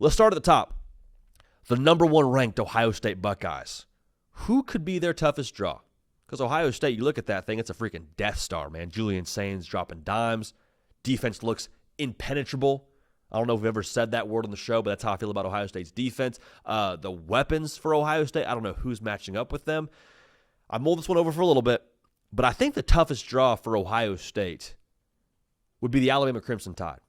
Let's start at the top. The number 1 ranked Ohio State Buckeyes. Who could be their toughest draw? Because Ohio State, you look at that thing, it's a freaking Death Star, man. Julian Sainz dropping dimes. Defense looks impenetrable. I don't know if we've ever said that word on the show, but that's how I feel about Ohio State's defense. The weapons for Ohio State, I don't know who's matching up with them. I mulled this one over for a little bit, but I think the toughest draw for Ohio State would be the Alabama Crimson Tide.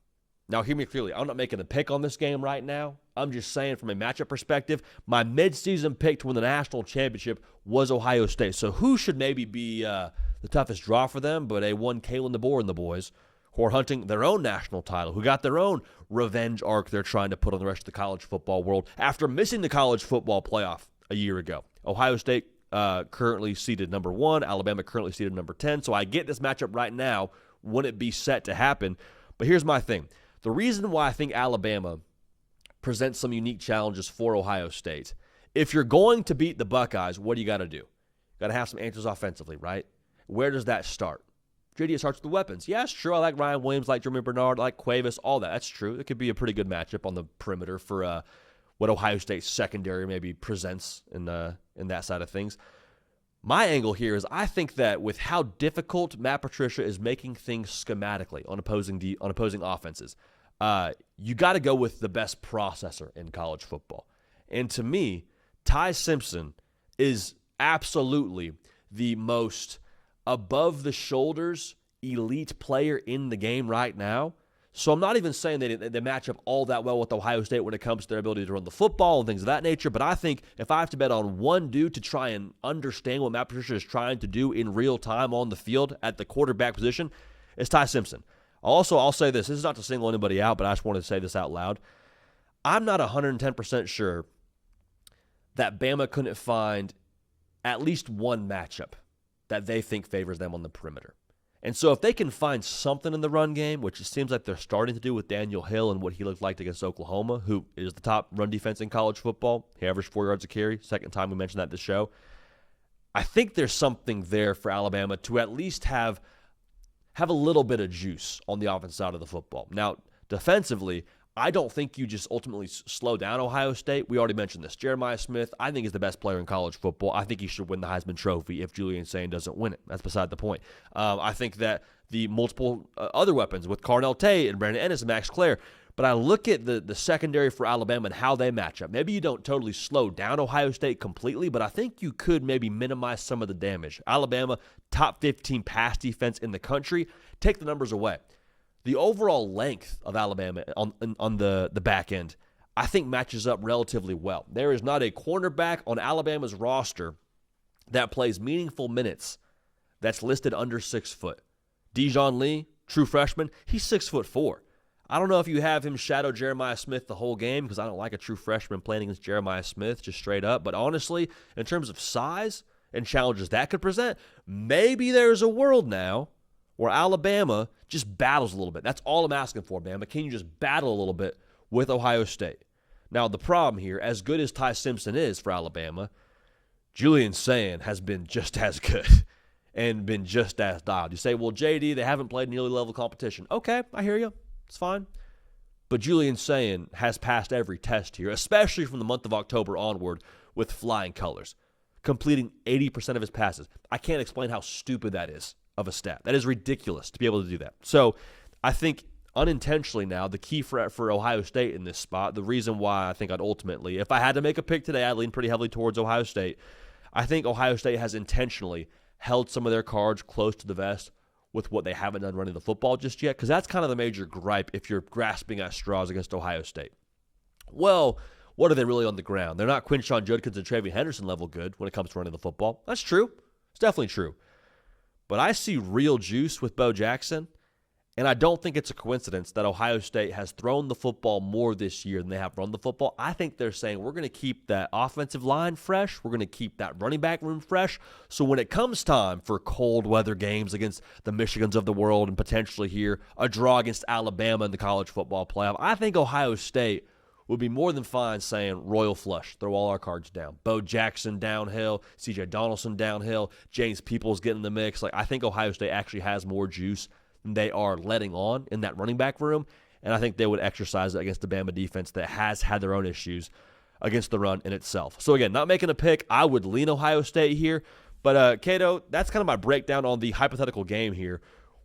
Now, hear me clearly. I'm not making a pick on this game right now. I'm just saying from a matchup perspective, my midseason pick to win the national championship was Ohio State. So who should maybe be the toughest draw for them but a one Kalen DeBoer and the boys who are hunting their own national title, who got their own revenge arc they're trying to put on the rest of the college football world after missing the college football playoff a year ago. Ohio State currently seeded number 1. Alabama currently seeded number 10. So I get this matchup right now. Wouldn't it be set to happen? But here's my thing. The reason why I think Alabama presents some unique challenges for Ohio State, if you're going to beat the Buckeyes, what do you got to do? You got to have some answers offensively, right? Where does that start? JD, it starts with the weapons. Yeah, it's true. I like Ryan Williams, like Jeremy Bernard, like Cuevas, all that. That's true. It could be a pretty good matchup on the perimeter for what Ohio State's secondary maybe presents in that side of things. My angle here is I think that with how difficult Matt Patricia is making things schematically on opposing offenses, you got to go with the best processor in college football. And to me, Ty Simpson is absolutely the most above-the-shoulders elite player in the game right now. So I'm not even saying they match up all that well with Ohio State when it comes to their ability to run the football and things of that nature, but I think if I have to bet on one dude to try and understand what Matt Patricia is trying to do in real time on the field at the quarterback position, it's Ty Simpson. I'll say this. This is not to single anybody out, but I just wanted to say this out loud. I'm not 110% sure that Bama couldn't find at least one matchup that they think favors them on the perimeter. And so if they can find something in the run game, which it seems like they're starting to do with Daniel Hill and what he looked like against Oklahoma, who is the top run defense in college football. He averaged 4 yards a carry. Second time we mentioned that this show. I think there's something there for Alabama to at least have a little bit of juice on the offensive side of the football. Now, defensively, I don't think you just ultimately slow down Ohio State. We already mentioned this. Jeremiah Smith, I think, is the best player in college football. I think he should win the Heisman Trophy if Julian Sain doesn't win it. That's beside the point. I think that the multiple other weapons with Carnell Tate and Brandon Ennis and Max Clare, but I look at the secondary for Alabama and how they match up. Maybe you don't totally slow down Ohio State completely, but I think you could maybe minimize some of the damage. Alabama, top 15 pass defense in the country. Take the numbers away. The overall length of Alabama on the back end, I think, matches up relatively well. There is not a cornerback on Alabama's roster that plays meaningful minutes that's listed under 6 foot. Dijon Lee, true freshman, he's 6'4". I don't know if you have him shadow Jeremiah Smith the whole game because I don't like a true freshman playing against Jeremiah Smith just straight up. But honestly, in terms of size and challenges that could present, maybe there's a world now where Alabama just battles a little bit. That's all I'm asking for, man. But can you just battle a little bit with Ohio State? Now, the problem here, as good as Ty Simpson is for Alabama, Julian Sain has been just as good and been just as dialed. You say, well, JD, they haven't played nearly level competition. Okay, I hear you. It's fine. But Julian Sain has passed every test here, especially from the month of October onward, with flying colors, completing 80% of his passes. I can't explain how stupid that is of a stat. That is ridiculous to be able to do that. So I think unintentionally now, the key for Ohio State in this spot, the reason why I think I'd ultimately, if I had to make a pick today, I'd lean pretty heavily towards Ohio State. I think Ohio State has intentionally held some of their cards close to the vest with what they haven't done running the football just yet, because that's kind of the major gripe if you're grasping at straws against Ohio State. Well, what are they really on the ground? They're not Quinshon Judkins and Travion Henderson level good when it comes to running the football. That's true. It's definitely true. But I see real juice with Bo Jackson, and I don't think it's a coincidence that Ohio State has thrown the football more this year than they have run the football. I think they're saying we're going to keep that offensive line fresh. We're going to keep that running back room fresh. So when it comes time for cold weather games against the Michigans of the world and potentially here a draw against Alabama in the college football playoff, I think Ohio State would be more than fine saying royal flush, throw all our cards down. Bo Jackson downhill, C.J. Donaldson downhill, James Peoples getting in the mix. I think Ohio State actually has more juice than they are letting on in that running back room. and I think they would exercise it against the Bama defense that has had their own issues against the run in itself. So again, not making a pick. I would lean Ohio State here. But, Cato, that's kind of my breakdown on the hypothetical game here.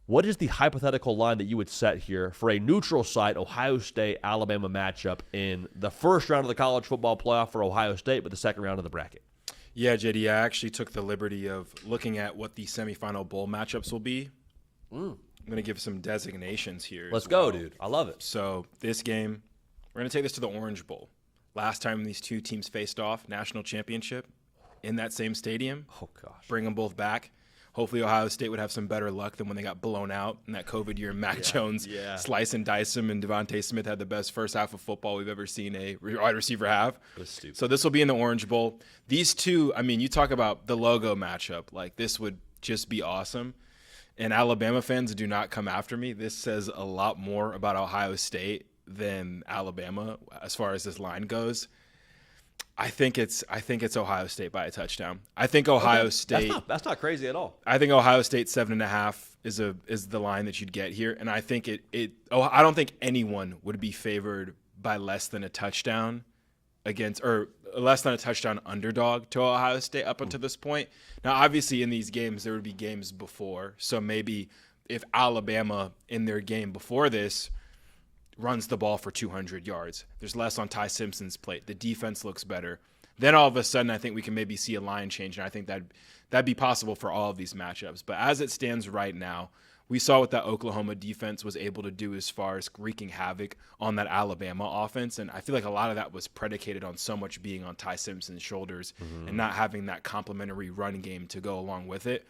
What is the hypothetical line that you would set here for a neutral site Ohio State-Alabama matchup in the first round of the college football playoff for Ohio State, but the second round of the bracket? Yeah, JD, I actually took the liberty of looking at what the semifinal bowl matchups will be. I'm going to give some designations here. Let's go, dude. I love it. So this game, we're going to take this to the Orange Bowl. Last time these two teams faced off, national championship in that same stadium. Oh, gosh. Bring them both back. Hopefully Ohio State would have some better luck than when they got blown out in that COVID year. Mac Jones slice and dice them, and Devontae Smith had the best first half of football we've ever seen a wide receiver have. So this will be in the Orange Bowl. These two, I mean, you talk about the logo matchup. Like, this would just be awesome. And Alabama fans, do not come after me. This says a lot more about Ohio State than Alabama as far as this line goes. I think it's Ohio State by a touchdown. I think Ohio State. That's not crazy at all. I think Ohio State 7.5 is the line that you'd get here, and I think I don't think anyone would be favored by less than a touchdown against, or less than a touchdown underdog to Ohio State up until this point. Now, obviously, in these games there would be games before, so maybe if Alabama in their game before this runs the ball for 200 yards. There's less on Ty Simpson's plate. The defense looks better. Then all of a sudden, I think we can maybe see a line change, and I think that'd be possible for all of these matchups. But as it stands right now, we saw what that Oklahoma defense was able to do as far as wreaking havoc on that Alabama offense, and I feel like a lot of that was predicated on so much being on Ty Simpson's shoulders and not having that complementary run game to go along with it.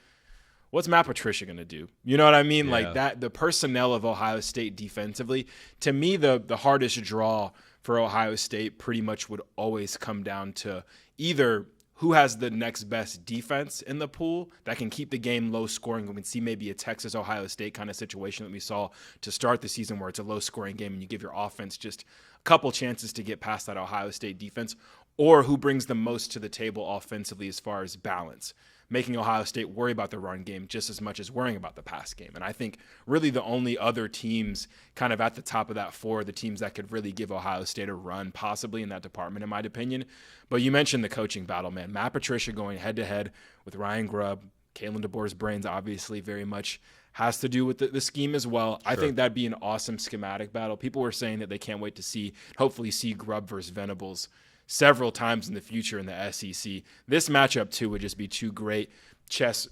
What's Matt Patricia going to do? You know what I mean? Yeah. Like that, the personnel of Ohio State defensively, to me, the hardest draw for Ohio State pretty much would always come down to either who has the next best defense in the pool that can keep the game low scoring. We can see maybe a Texas-Ohio State kind of situation that we saw to start the season where it's a low scoring game and you give your offense just a couple chances to get past that Ohio State defense, or who brings the most to the table offensively as far as balance, making Ohio State worry about the run game just as much as worrying about the pass game. And I think really the only other teams kind of at the top of that four, the teams that could really give Ohio State a run possibly in that department, in my opinion. But you mentioned the coaching battle, man. Matt Patricia going head-to-head with Ryan Grubb. Kalen DeBoer's brains obviously very much has to do with the scheme as well. Sure. I think that'd be an awesome schematic battle. People were saying that they can't wait to hopefully see Grubb versus Venables several times in the future in the SEC. This matchup, too, would just be two great chess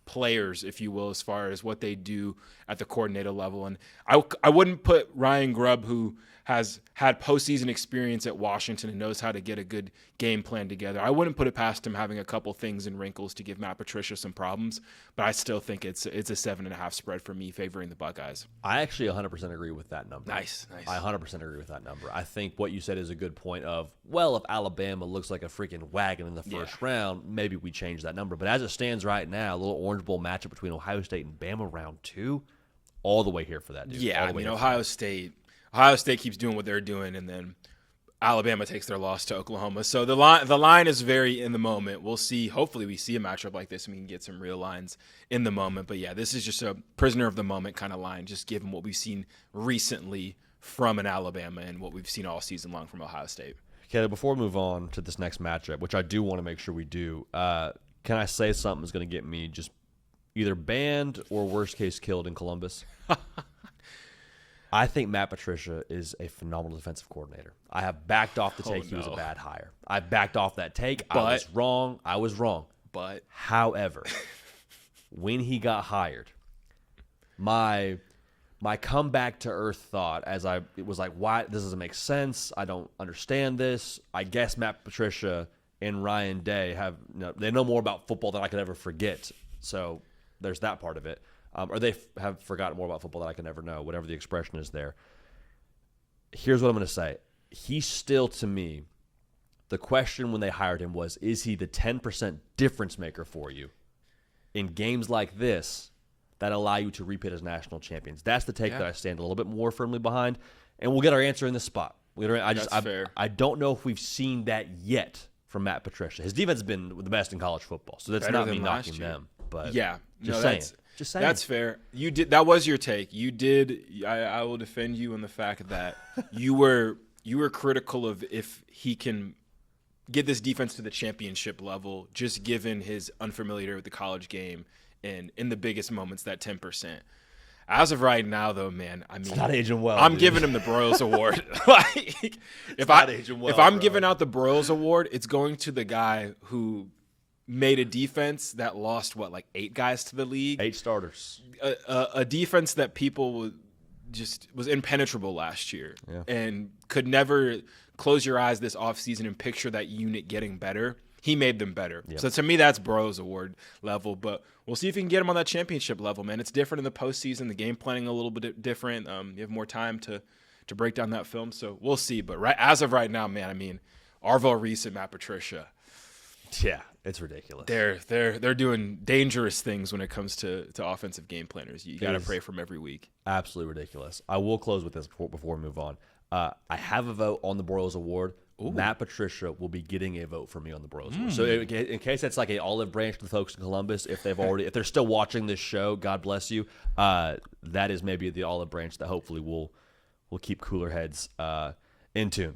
players, if you will, as far as what they do at the coordinator level. And I wouldn't put Ryan Grubb, who has had postseason experience at Washington and knows how to get a good game plan together. I wouldn't put it past him having a couple things and wrinkles to give Matt Patricia some problems, but I still think it's a 7.5 spread for me favoring the Buckeyes. I actually 100% agree with that number. Nice. I 100% agree with that number. I think what you said is a good point of, well, if Alabama looks like a freaking wagon in the first round, maybe we change that number. But as it stands right now, a little Orange Bowl matchup between Ohio State and Bama round 2, all the way here for that, dude. Yeah, I mean, Ohio State keeps doing what they're doing, and then Alabama takes their loss to Oklahoma. So the line is very in the moment. We'll see. Hopefully we see a matchup like this and we can get some real lines in the moment. But, yeah, this is just a prisoner of the moment kind of line, just given what we've seen recently from an Alabama and what we've seen all season long from Ohio State. Okay, before we move on to this next matchup, which I do want to make sure we do, can I say something that's going to get me just either banned or worst case killed in Columbus? I think Matt Patricia is a phenomenal defensive coordinator. I have backed off the take he was a bad hire. I backed off that take. I was wrong. But however, when he got hired, my comeback to earth thought it was like, why this doesn't make sense. I don't understand this. I guess Matt Patricia and Ryan Day they know more about football than I could ever forget. So there's that part of it. Or they have forgotten more about football than I can ever know, whatever the expression is there. Here's what I'm going to say. He's still, to me, the question when they hired him was, is he the 10% difference maker for you in games like this that allow you to repeat as national champions? That's the take that I stand a little bit more firmly behind, and we'll get our answer in this spot. That's fair. I don't know if we've seen that yet from Matt Patricia. His defense has been the best in college football, so that's not me knocking them. but yeah, just no, saying. Just saying. That's fair. You did. That was your take. You did. I will defend you on the fact that you were critical of if he can get this defense to the championship level, just given his unfamiliarity with the college game and in the biggest moments, that 10%. As of right now, though, man, I mean, it's not aging well. I'm dude. giving him the Broyles Award. Like, if I'm giving out the Broyles Award, it's going to the guy who made a defense that lost like 8 guys to the league, 8 starters, a defense that people was impenetrable last year, and could never close your eyes this offseason and picture that unit getting better. He made them better. Yep. So to me, that's Broyles Award level. But we'll see if he can get him on that championship level, man. It's different in the postseason. The game planning a little bit different. You have more time to break down that film. So we'll see. But as of right now, man, I mean, Arvo Reese and Matt Patricia. Yeah, it's ridiculous. They're doing dangerous things when it comes to offensive game planners. You got to pray for them every week. Absolutely ridiculous. I will close with this before we move on. I have a vote on the Broyles Award. Ooh. Matt Patricia will be getting a vote from me on the Broyles Award. So in case that's like an olive branch to the folks in Columbus, if they're still watching this show, God bless you. That is maybe the olive branch that hopefully will keep cooler heads in tune.